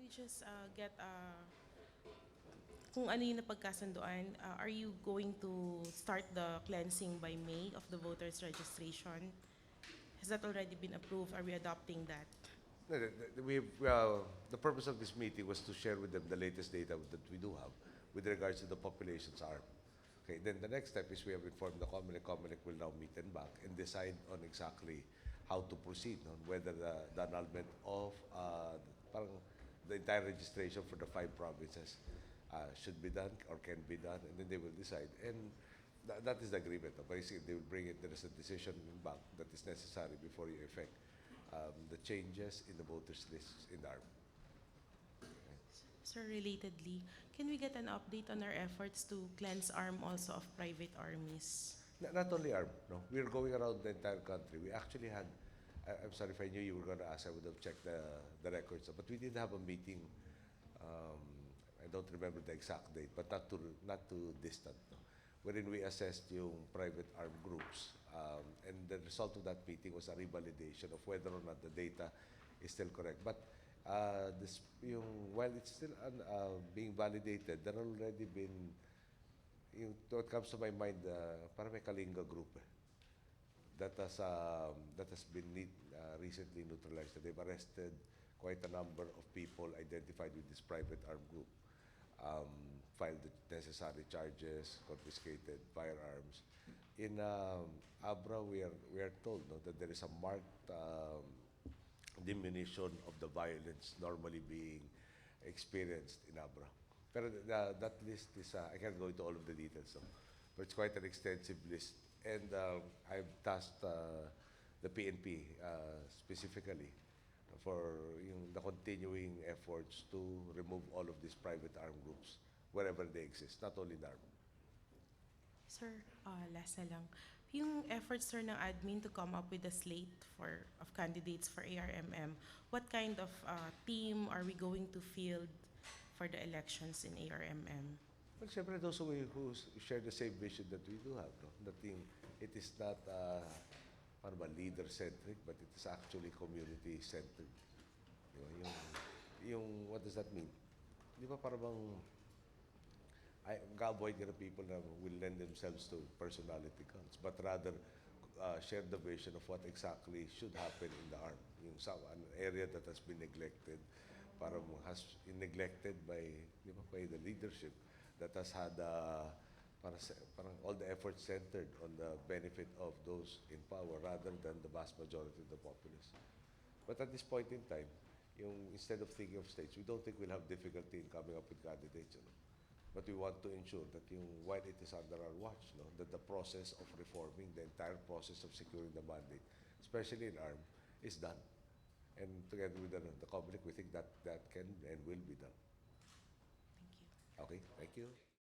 we just get kung ano yung napagkasunduan? Are you going to start the cleansing by May of the voters registration? Has that already been approved? Are we adopting that? No, the purpose of this meeting was to share with them the latest data that we do have with regards to the population's arm. Okay, then the next step is we have informed the COMELEC. COMELEC will now meet and back and decide on exactly how to proceed, no? Whether the annulment of parang the entire registration for the 5 provinces should be done or can be done, and then they will decide. And that is the agreement. No? Basically, they will bring it. There is a decision back that is necessary before you effect the changes in the voters list in the ARM. Sir, relatedly, can we get an update on our efforts to cleanse ARM also of private armies? Not only ARM, no. We're going around the entire country. We actually had, I'm sorry if I knew you were going to ask, I would have checked the records. But we did have a meeting, I don't remember the exact date, but not too distant, no, wherein we assessed yung private armed groups. And the result of that meeting was a revalidation of whether or not the data is still correct. But while it's still being validated, there have already been, what comes to my mind, parang may Kalinga group that has been recently neutralized. They've arrested quite a number of people identified with this private armed group, filed the necessary charges, confiscated firearms. In Abra, we are told, no, that there is a marked diminution of the violence normally being experienced in Abra. Pero that list is, I can't go into all of the details, so, but it's quite an extensive list. And I've tasked the PNP specifically for the continuing efforts to remove all of these private armed groups wherever they exist, not only in the army. Sir, last na lang. Yung efforts, sir, ng admin to come up with a slate of candidates for ARMM, what kind of team are we going to field for the elections in ARMM? Well, syempre, those who share the same vision that we do have, no? That it is not leader-centric, but it is actually community-centered. What does that mean? Di ba parang avoid the people that will lend themselves to personality cults, but rather share the vision of what exactly should happen in the arm. An area that has been neglected, has been neglected by the leadership that has had parang all the efforts centered on the benefit of those in power rather than the vast majority of the populace. But at this point in time, instead of thinking of states, we don't think we'll have difficulty in coming up with candidates. But we want to ensure that while it is under our watch, that the process of reforming, the entire process of securing the mandate, especially in ARM, is done. And together with the COMELEC, we think that can and will be done. Thank you. Okay, thank you.